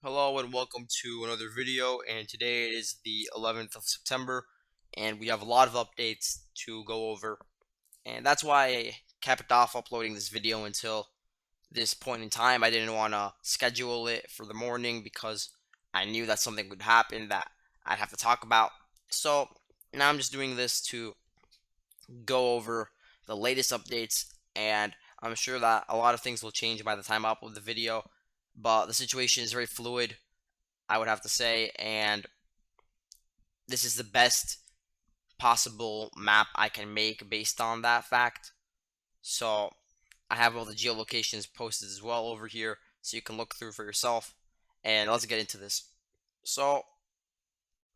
Hello and welcome to another video, and today is the 11th of September and we have a lot of updates to go over, and that's why I kept off uploading this video until this point in time. I didn't want to schedule it for the morning because I knew that something would happen that I'd have to talk about. So now I'm just doing this to go over the latest updates, and I'm sure that a lot of things will change by the time I upload the video, but the situation is very fluid, I would have to say, and this is the best possible map I can make based on that fact. So I have all the geolocations posted as well over here so you can look through for yourself. And let's get into this. So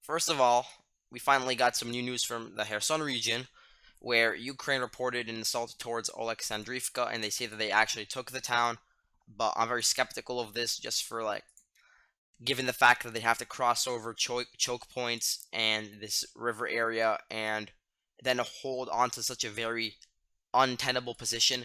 first of all, we finally got some new news from the Kherson region, where Ukraine reported an assault towards Oleksandrivka, and they say that they actually took the town. But I'm very skeptical of this, just for like, given the fact that they have to cross over choke points and this river area, and then hold on to such a very untenable position.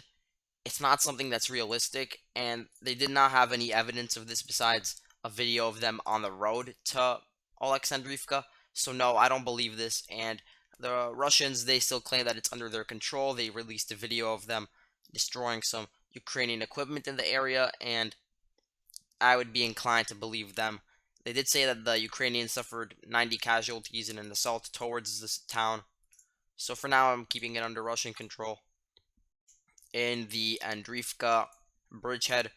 It's not something that's realistic, and they did not have any evidence of this besides a video of them on the road to Oleksandrivka. So no, I don't believe this. And the Russians, they still claim that it's under their control. They released a video of them destroying some Ukrainian equipment in the area, and I would be inclined to believe them. They did say that the Ukrainians suffered 90 casualties in an assault towards this town. So for now, I'm keeping it under Russian control. In the Andriivka bridgehead,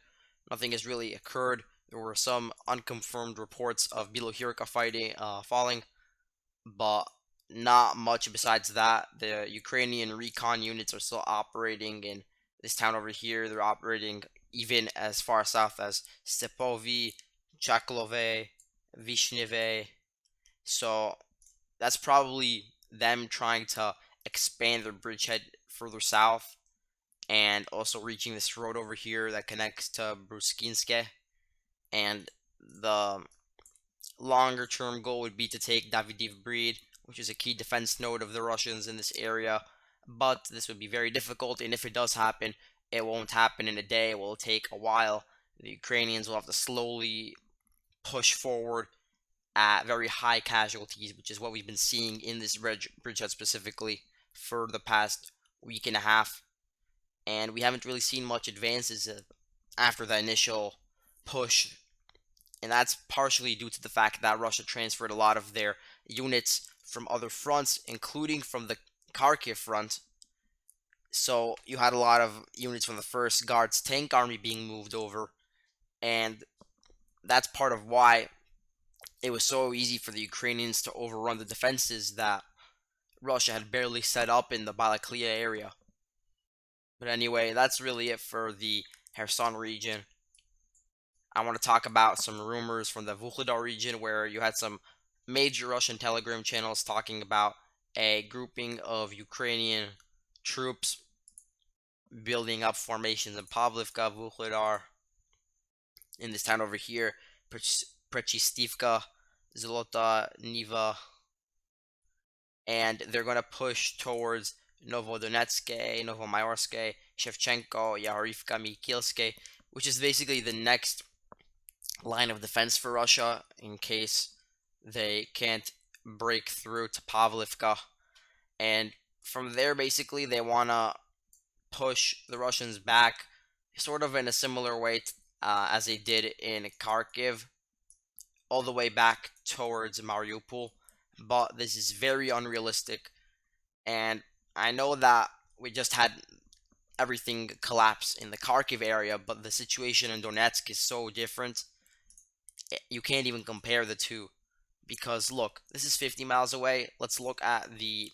nothing has really occurred. There were some unconfirmed reports of Bilohirka falling, but not much besides that. The Ukrainian recon units are still operating in this town over here. They're operating even as far south as Stepovi, Chaklove, Vishneve. So that's probably them trying to expand their bridgehead further south, and also reaching this road over here that connects to Bruskinske. And the longer term goal would be to take Davidiv Breed, which is a key defense node of the Russians in this area. But this would be very difficult, and if it does happen, it won't happen in a day. It will take a while. The Ukrainians will have to slowly push forward at very high casualties, which is what we've been seeing in this bridgehead specifically for the past week and a half. And we haven't really seen much advances after the initial push, and that's partially due to the fact that Russia transferred a lot of their units from other fronts, including from the Kharkiv front. So you had a lot of units from the 1st Guards Tank Army being moved over, and that's part of why it was so easy for the Ukrainians to overrun the defenses that Russia had barely set up in the Balaklia area. But anyway, that's really it for the Kherson region. I want to talk about some rumors from the Vuhledar region, where you had some major Russian Telegram channels talking about a grouping of Ukrainian troops building up formations in Pavlivka, Vuhledar, in this town over here, Prechistivka, Zolota Niva, and they're going to push towards Novodonetsk, Novomayorsk, Shevchenko, Yarivka, Mikilsk, which is basically the next line of defense for Russia in case they can't break through to Pavlivka. And from there, basically, they want to push the Russians back, sort of in a similar way as they did in Kharkiv, all the way back towards Mariupol. But this is very unrealistic, and I know that we just had everything collapse in the Kharkiv area, but the situation in Donetsk is so different. You can't even compare the two, because look, this is 50 miles away. Let's look at the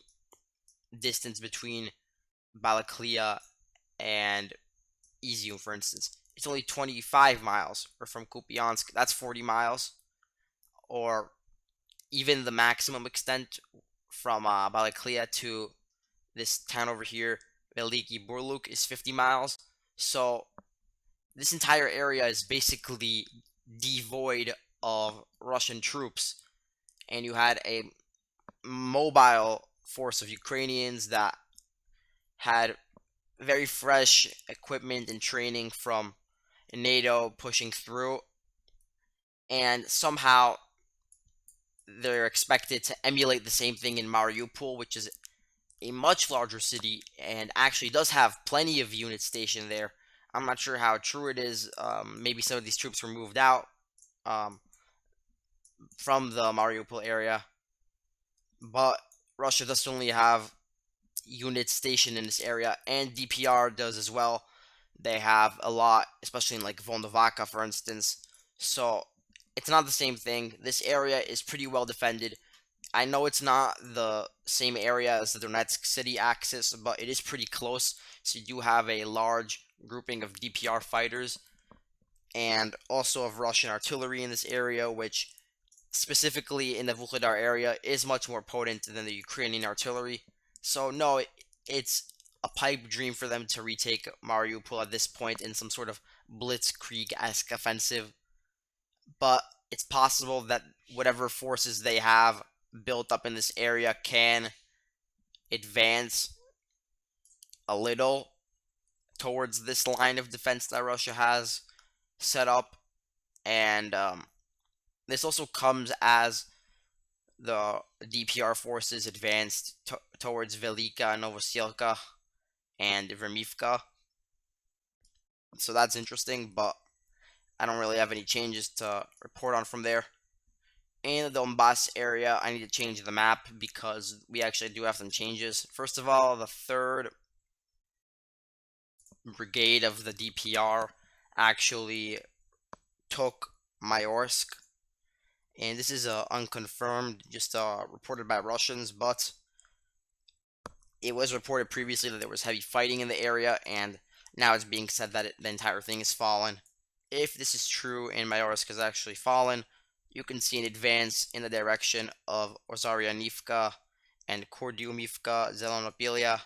distance between Balaklia and Izium, for instance. It's only 25 miles, or from Kupiansk, that's 40 miles, or even the maximum extent from Balaklia to this town over here, Veliki Burluk, is 50 miles. So this entire area is basically devoid of Russian troops, and you had a mobile force of Ukrainians that had very fresh equipment and training from NATO pushing through, and somehow they're expected to emulate the same thing in Mariupol, which is a much larger city and actually does have plenty of units stationed there. I'm not sure how true it is. Maybe some of these troops were moved out um, from the Mariupol area, but Russia does only have units stationed in this area, and DPR does as well. They have a lot, especially in like Volnovaka, for instance. So it's not the same thing. This area is pretty well defended. I know it's not the same area as the Donetsk city axis, but it is pretty close. So you do have a large grouping of DPR fighters and also of Russian artillery in this area, which specifically in the Vuhledar area is much more potent than the Ukrainian artillery. So no, it's a pipe dream for them to retake Mariupol at this point in some sort of blitzkrieg-esque offensive. But it's possible that whatever forces they have built up in this area can advance a little towards this line of defense that Russia has set up. And this also comes as the DPR forces advanced towards Velika, Novosielka, and Vermivka. So that's interesting, but I don't really have any changes to report on from there. In the Donbass area, I need to change the map because we actually do have some changes. First of all, the 3rd Brigade of the DPR actually took Mayorsk, and this is unconfirmed, just reported by Russians, but it was reported previously that there was heavy fighting in the area, and now it's being said that the entire thing is fallen. If this is true and Mayorsk has actually fallen, you can see an advance in the direction of Ozaryanivka and Kordiumivka, Zelenopilia.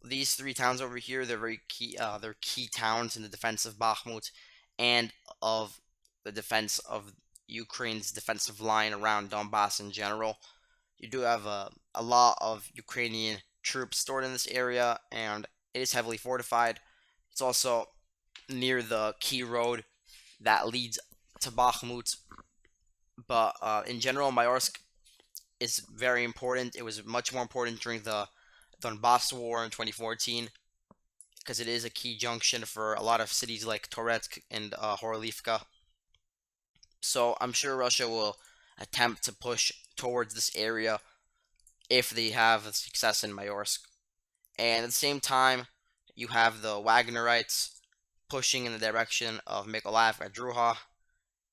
These 3 towns over here, they're key towns in the defense of Bakhmut and of the defense of Ukraine's defensive line around Donbass in general. You do have a lot of Ukrainian troops stored in this area, and it is heavily fortified. It's also near the key road that leads to Bakhmut. But in general, Mayorsk is very important. It was much more important during the Donbass War in 2014 because it is a key junction for a lot of cities like Toretsk and Horlivka. So I'm sure Russia will attempt to push towards this area if they have success in Mayorsk. And at the same time, you have the Wagnerites pushing in the direction of Mykolaiv and Druha.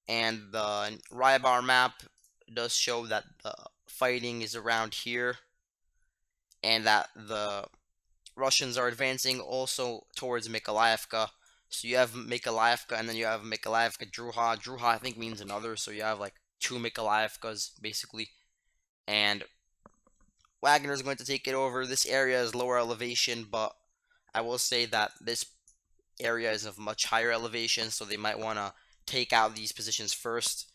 And the Rybar map does show that the fighting is around here, and that the Russians are advancing also towards Mykolaiivka. So you have Mykolaiivka, and then you have Mykolaiivka Druha. Druha, I think, means another, so you have like 2 Mykolaiivkas, basically. And Wagner is going to take it over. This area is lower elevation, but I will say that this area is of much higher elevation, so they might want to take out these positions first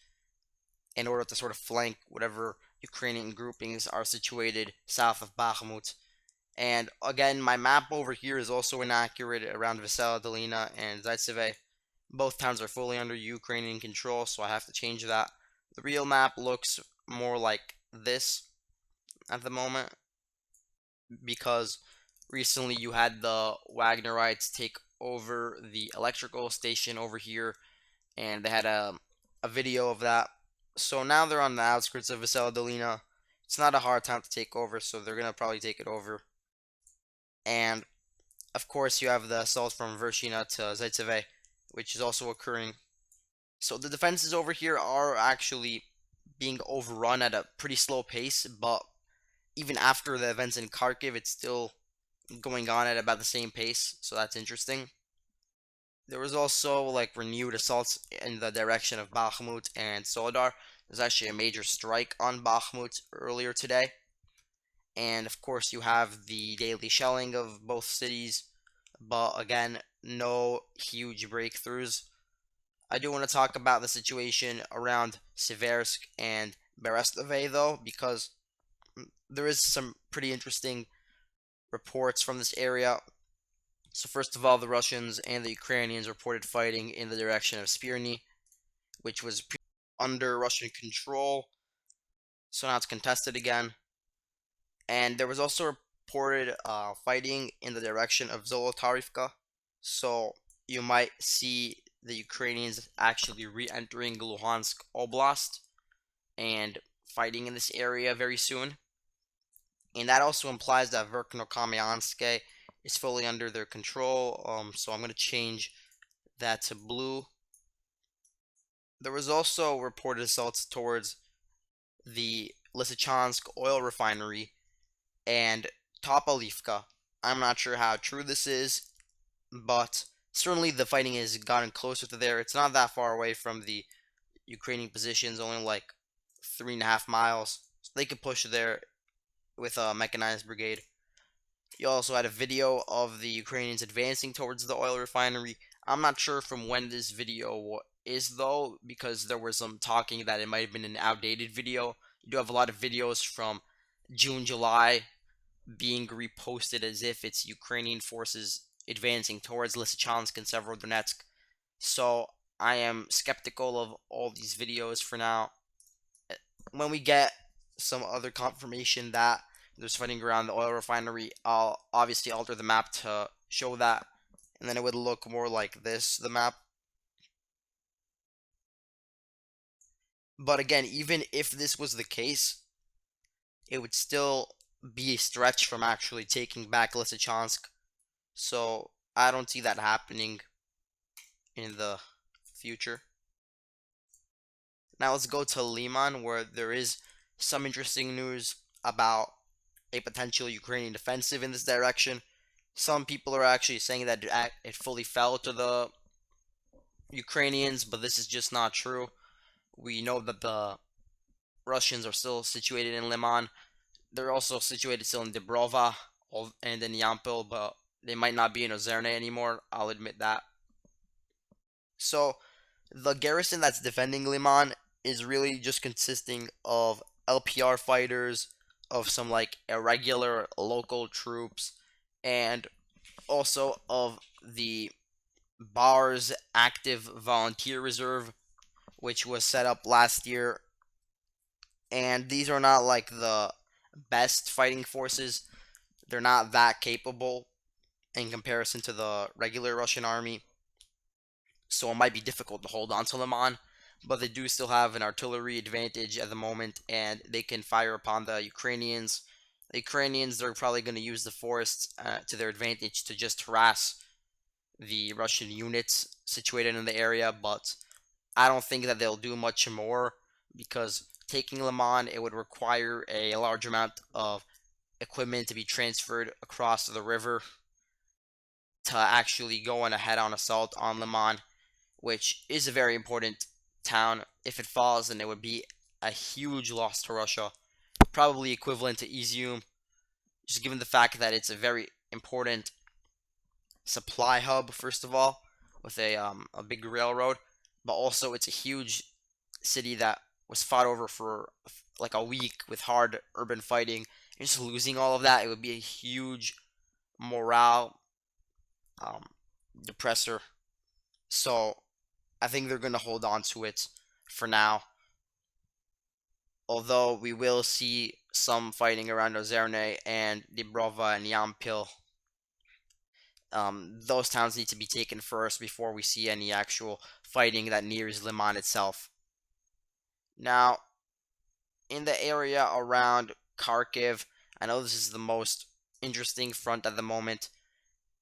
in order to sort of flank whatever Ukrainian groupings are situated south of Bakhmut. And again, my map over here is also inaccurate around Vesela Dolina and Zaitsev. Both towns are fully under Ukrainian control, so I have to change that. The real map looks more like this at the moment because recently you had the Wagnerites take over the electrical station over here, and they had a video of that. So now they're on the outskirts of Vesela Dolina. It's not a hard town to take over, so they're going to probably take it over. And of course, you have the assault from Vershina to Zaitsev, which is also occurring. So the defenses over here are actually being overrun at a pretty slow pace, but even after the events in Kharkiv, it's still going on at about the same pace, so that's interesting. There was also like renewed assaults in the direction of Bakhmut and Soledar. There's actually a major strike on Bakhmut earlier today. And of course, you have the daily shelling of both cities, but again, no huge breakthroughs. I do want to talk about the situation around Seversk and Berestove, though, because there is some pretty interesting reports from this area. So first of all, the Russians and the Ukrainians reported fighting in the direction of Spirny, which was under Russian control, so now it's contested again. And there was also reported fighting in the direction of Zolotarivka, so you might see the Ukrainians actually re-entering Luhansk Oblast and fighting in this area very soon. And that also implies that Verkhnokamianske is fully under their control. So I'm going to change that to blue. There was also reported assaults towards the Lysychansk oil refinery and Topolivka. I'm not sure how true this is, but certainly the fighting has gotten closer to there. It's not that far away from the Ukrainian positions, only like 3.5 miles. So they could push there with a mechanized brigade. You also had a video of the Ukrainians advancing towards the oil refinery. I'm not sure from when this video is though, because there was some talking that it might have been an outdated video. You do have a lot of videos from June, July being reposted as if it's Ukrainian forces advancing towards Lysychansk and Severodonetsk. So I am skeptical of all these videos for now. When we get some other confirmation that there's fighting around the oil refinery, I'll obviously alter the map to show that, and then it would look more like this, the map. But again, even if this was the case, it would still be a stretch from actually taking back Lysychansk. So I don't see that happening in the future. Now let's go to Liman, where there is some interesting news about a potential Ukrainian offensive in this direction. Some people are actually saying that it fully fell to the Ukrainians, but this is just not true. We know that the Russians are still situated in Liman. They're also situated still in Dubrova and in Yampil, but they might not be in Ozerne anymore. I'll admit that. So the garrison that's defending Liman is really just consisting of LPR fighters, of some like irregular local troops, and also of the Bar's active volunteer reserve, which was set up last year. And these are not like the best fighting forces. They're not that capable in comparison to the regular Russian army. So it might be difficult to hold on to Liman, but they do still have an artillery advantage at the moment, and they can fire upon the Ukrainians. The Ukrainians, they're probably going to use the forests to their advantage to just harass the Russian units situated in the area, but I don't think that they'll do much more, because taking Liman, it would require a large amount of equipment to be transferred across the river to actually go on a head-on assault on Liman, which is a very important town. If it falls, then it would be a huge loss to Russia, probably equivalent to Izium, just given the fact that it's a very important supply hub, first of all, with a big railroad, but also it's a huge city that was fought over for like a week with hard urban fighting. And just losing all of that, it would be a huge morale um, depressor. So I think they're going to hold on to it for now. Although we will see some fighting around Ozerne and Dibrova and Yampil. Those towns need to be taken first before we see any actual fighting that nears Liman itself. Now, in the area around Kharkiv, I know this is the most interesting front at the moment,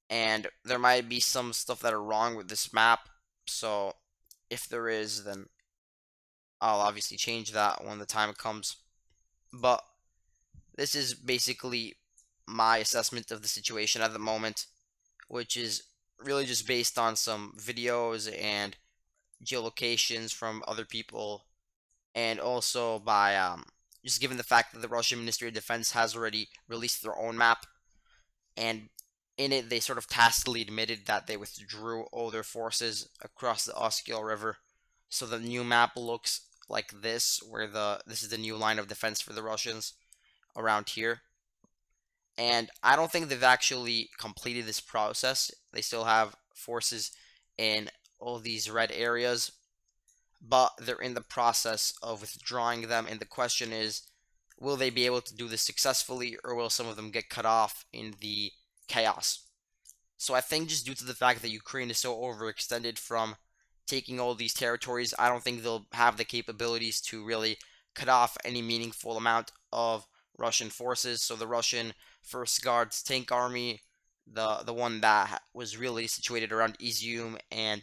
and there might be some stuff that are wrong with this map. So if there is, then I'll obviously change that when the time comes. But this is basically my assessment of the situation at the moment, which is really just based on some videos and geolocations from other people, and also by just given the fact that the Russian Ministry of Defense has already released their own map, and in it they sort of tacitly admitted that they withdrew all their forces across the Oskil River. So the new map looks like this, where this is the new line of defense for the Russians around here. And I don't think they've actually completed this process. They still have forces in all these red areas, but they're in the process of withdrawing them. And the question is, will they be able to do this successfully, or will some of them get cut off in the chaos? So I think just due to the fact that Ukraine is so overextended from taking all these territories, I don't think they'll have the capabilities to really cut off any meaningful amount of Russian forces. So the Russian First Guards tank army, the one that was really situated around Izium and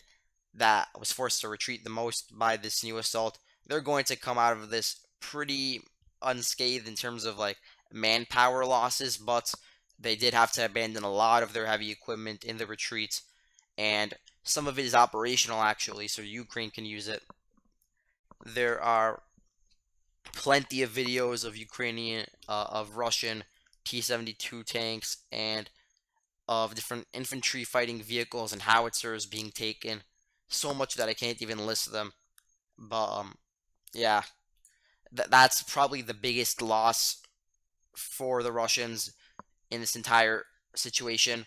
that was forced to retreat the most by this new assault, they're going to come out of this pretty unscathed in terms of like manpower losses, but they did have to abandon a lot of their heavy equipment in the retreat, and some of it is operational actually, so Ukraine can use it. There are plenty of videos of of Russian T-72 tanks and of different infantry fighting vehicles and howitzers being taken. So much that I can't even list them. But yeah, that's probably the biggest loss for the Russians in this entire situation.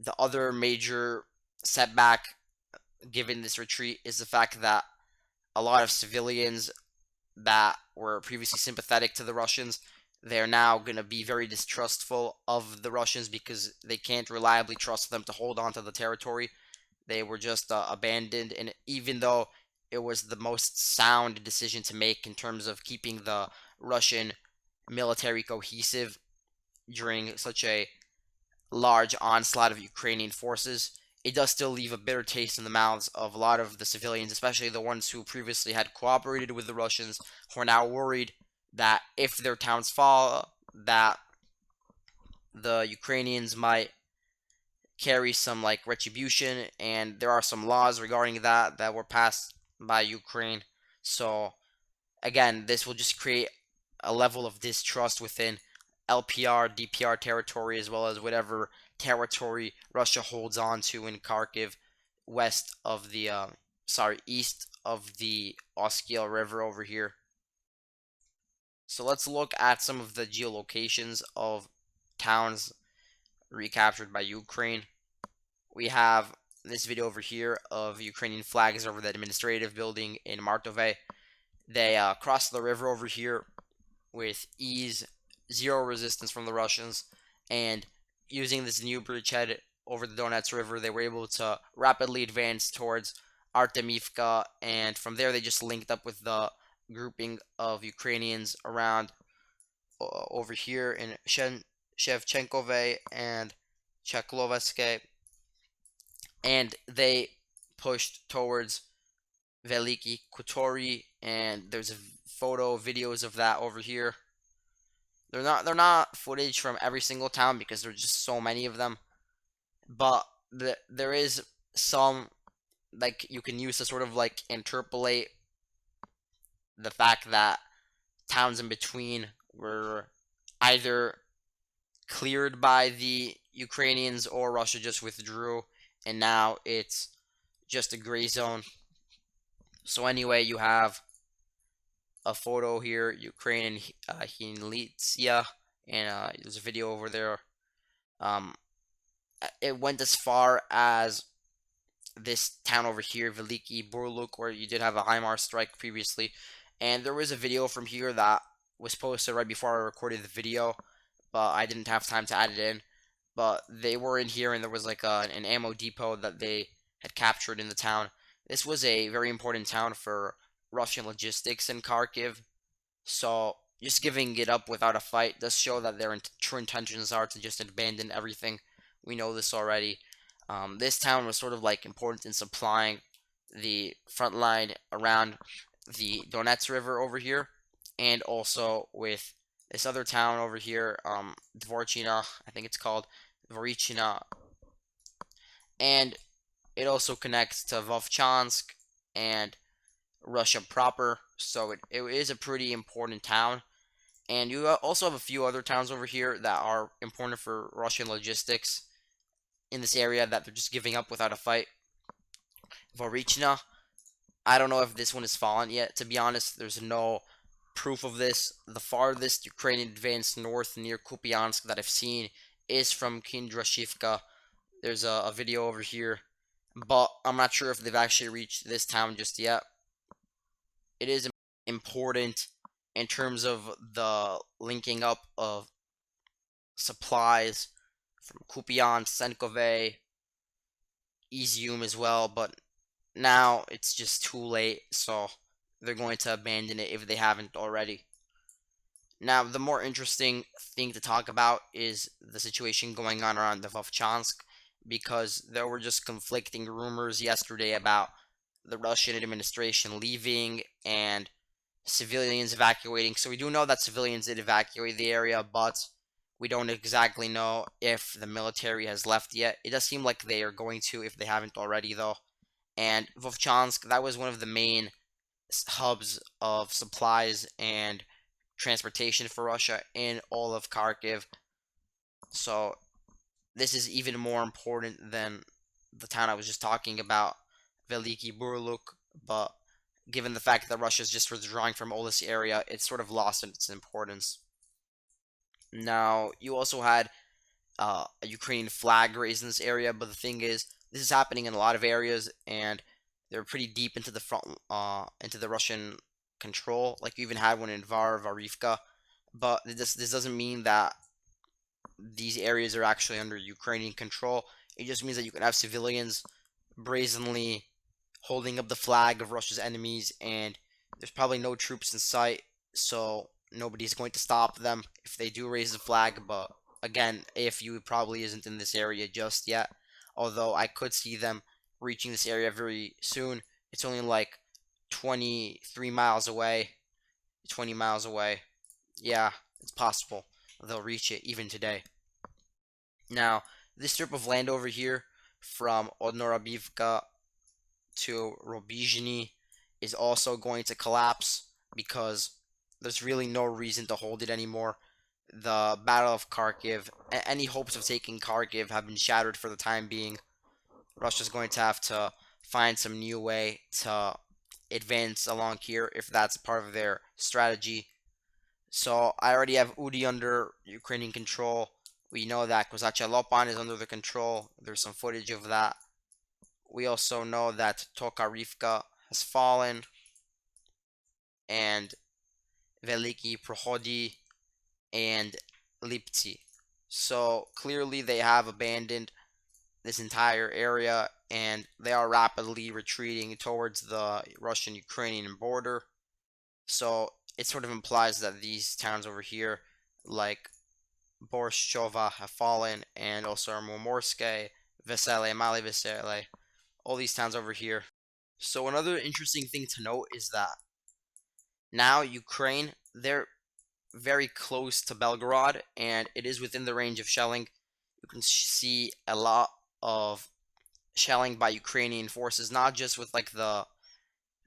The other major setback given this retreat is the fact that a lot of civilians that were previously sympathetic to the Russians, they're now going to be very distrustful of the Russians because they can't reliably trust them to hold on to the territory. They were just abandoned, and even though it was the most sound decision to make in terms of keeping the Russian military cohesive during such a large onslaught of Ukrainian forces, it does still leave a bitter taste in the mouths of a lot of the civilians, especially the ones who previously had cooperated with the Russians, who are now worried that if their towns fall, that the Ukrainians might carry some like retribution, and there are some laws regarding that were passed by Ukraine. So again, this will just create a level of distrust within LPR, DPR territory, as well as whatever territory Russia holds on to in Kharkiv, west of the, east of the Oskil River over here. So let's look at some of the geolocations of towns recaptured by Ukraine. We have this video over here of Ukrainian flags over the administrative building in Martove. They crossed the river over here with ease, zero resistance from the Russians, and using this new bridgehead over the Donets River, they were able to rapidly advance towards Artemivka, and from there they just linked up with the grouping of Ukrainians around over here in Shevchenkove and Chekloveske, and they pushed towards Veliki Kutori, and there's a videos of that over here. They're not footage from every single town because there's just so many of them, but there is some like you can use to sort of like interpolate the fact that towns in between were either cleared by the Ukrainians or Russia just withdrew, and now it's just a gray zone. So anyway, you have a photo here, Ukraine and Hinlitsia, and there's a video over there. Um, it went as far as this town over here, Veliki Burluk, where you did have a HIMARS strike previously, and there was a video from here that was posted right before I recorded the video, but I didn't have time to add it in. But they were in here, and there was like an ammo depot that they had captured in the town. This was a very important town for Russian logistics in Kharkiv, so just giving it up without a fight does show that their true intentions are to just abandon everything. We know this already. This town was sort of like important in supplying the front line around the Donets River over here, and also with this other town over here, Dvorchina, I think it's called Dvorichina, and it also connects to Vovchansk and Russia proper, so it is a pretty important town. And you also have a few other towns over here that are important for Russian logistics in this area that they're just giving up without a fight. Vorichna, I don't know if this one has fallen yet. To be honest, there's no proof of this. The farthest Ukrainian advance north near Kupiansk that I've seen is from Kindrashivka. There's a video over here, but I'm not sure if they've actually reached this town just yet. it is important in terms of the linking up of supplies from Kupian, Senkove, Izium as well, but now it's just too late, so they're going to abandon it if they haven't already. Now, the more interesting thing to talk about is the situation going on around the Vovchansk, because there were just conflicting rumors yesterday about the Russian administration leaving and civilians evacuating. So we do know that civilians did evacuate the area, but we don't exactly know if the military has left yet. It does seem like they are going to, if they haven't already, though. And Vovchansk, that was one of the main hubs of supplies and transportation for Russia in all of Kharkiv. So this is even more important than the town I was just talking about, Veliki Burluk. But given the fact that Russia is just withdrawing from all this area, it's sort of lost in its importance. Now, you also had a Ukrainian flag raised in this area, but the thing is, this is happening in a lot of areas, and they're pretty deep into the front, into the Russian control. Like you even had one in Varivka, but this doesn't mean that these areas are actually under Ukrainian control. It just means that you can have civilians brazenly holding up the flag of Russia's enemies, and there's probably no troops in sight, so nobody's going to stop them if they do raise the flag. But again, AFU probably isn't in this area just yet, although I could see them reaching this area very soon. It's only like 23 miles away, 20 miles away. Yeah, it's possible they'll reach it even today. Now, this strip of land over here from Odnorabivka to Robizhny is also going to collapse because there's really no reason to hold it anymore. The Battle of Kharkiv, any hopes of taking Kharkiv have been shattered for the time being. Russia's going to have to find some new way to advance along here if that's part of their strategy. So I already have Udi under Ukrainian control. We know that Kozacha Lopan is under the control. There's some footage of that. We also know that Tokarivka has fallen, and Veliki Prohodi and Lipti. So clearly they have abandoned this entire area, and they are rapidly retreating towards the Russian-Ukrainian border. So it sort of implies that these towns over here, like Borshchova, have fallen, and also Momorske, Vesele, Mali Vesele, all these towns over here. So another interesting thing to note is that now Ukraine, they're very close to Belgorod, and it is within the range of shelling. You can see a lot of shelling by Ukrainian forces, not just with like the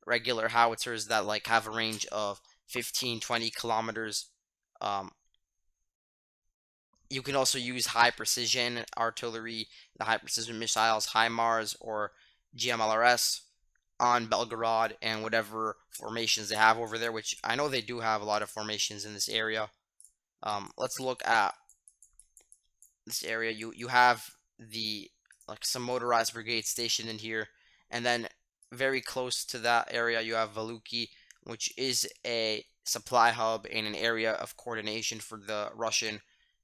regular howitzers that like have a range of 15-20 kilometers. Um, you can also use high precision artillery, the high precision missiles, HIMARS or GMLRS on Belgorod and whatever formations they have over there, which I know they do have a lot of formations in this area. Let's look at this area. You have the like some motorized brigades stationed in here, and then very close to that area you have Valuki, which is a supply hub and an area of coordination for the Russian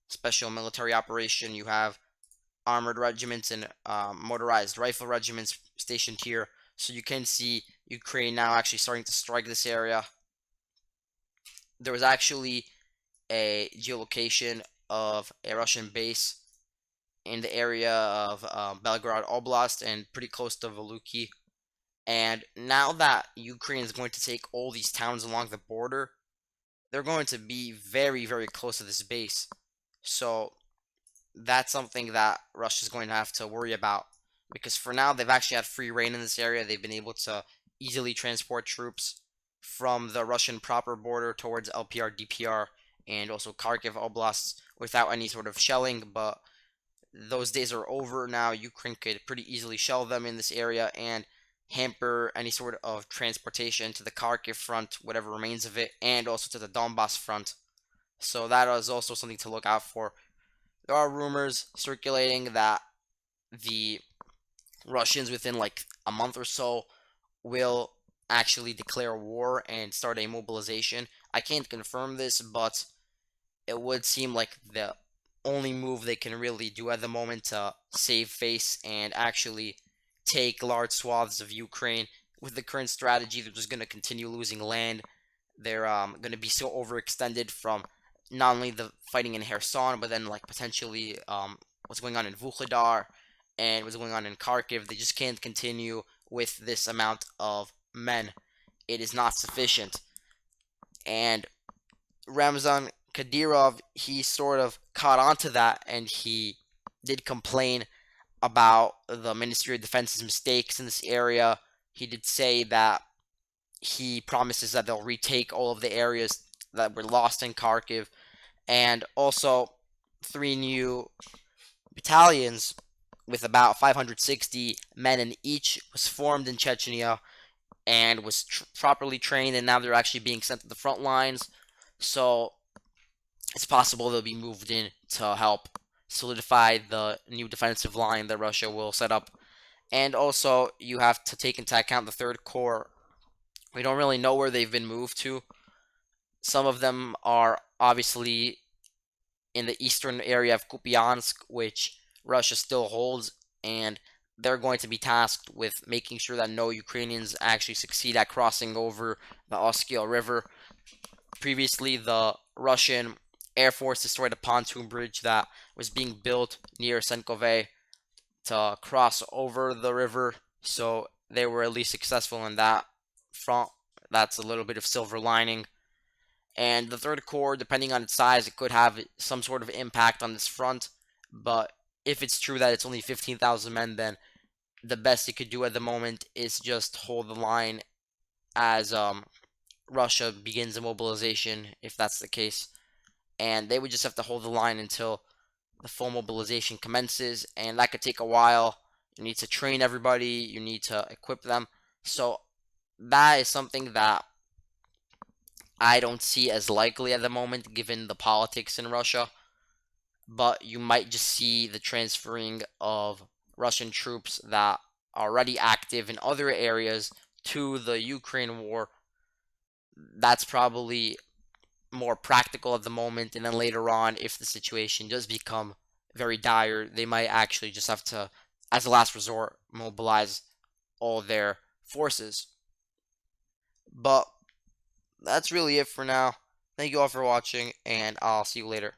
special military operation. You have armored regiments and motorized rifle regiments stationed here. So you can see Ukraine now actually starting to strike this area. There was actually a geolocation of a Russian base in the area of Belgorod Oblast and pretty close to Valuki. And now that Ukraine is going to take all these towns along the border, they're going to be very, very close to this base. So that's something that Russia's going to have to worry about. Because for now, they've actually had free reign in this area. They've been able to easily transport troops from the Russian proper border towards LPR, DPR, and also Kharkiv Oblast without any sort of shelling. But those days are over now. Ukraine could pretty easily shell them in this area and hamper any sort of transportation to the Kharkiv front, whatever remains of it, and also to the Donbass front. So that is also something to look out for. There are rumors circulating that the Russians within like a month or so will actually declare war and start a mobilization. I can't confirm this, but it would seem like the only move they can really do at the moment to save face and actually take large swaths of Ukraine. With the current strategy, they're just going to continue losing land. They're going to be so overextended from not only the fighting in Kherson, but then like potentially what's going on in Vuhledar and what's going on in Kharkiv. They just can't continue with this amount of men. It is not sufficient. And Ramzan Kadyrov, he sort of caught on to that, and he did complain about the Ministry of Defense's mistakes in this area. He did say that he promises that they'll retake all of the areas that were lost in Kharkiv, and also 3 new battalions with about 560 men in each was formed in Chechnya and was properly trained, and now they're actually being sent to the front lines. So it's possible they'll be moved in to help solidify the new defensive line that Russia will set up. And also, you have to take into account the Third Corps. We don't really know where they've been moved to. Some of them are obviously in the eastern area of Kupiansk, which Russia still holds, and they're going to be tasked with making sure that no Ukrainians actually succeed at crossing over the Oskil River. Previously, the Russian Air Force destroyed a pontoon bridge that was being built near Senkove to cross over the river, so they were at least successful in that front. That's a little bit of silver lining. And the Third Corps, depending on its size, it could have some sort of impact on this front. But if it's true that it's only 15,000 men, then the best it could do at the moment is just hold the line as Russia begins a mobilization, if that's the case. And they would just have to hold the line until the full mobilization commences, and that could take a while. You need to train everybody, you need to equip them. So that is something that I don't see as likely at the moment given the politics in Russia, but you might just see the transferring of Russian troops that are already active in other areas to the Ukraine war. That's probably more practical at the moment, and then later on, if the situation does become very dire, they might actually just have to, as a last resort, mobilize all their forces. But that's really it for now. Thank you all for watching, and I'll see you later.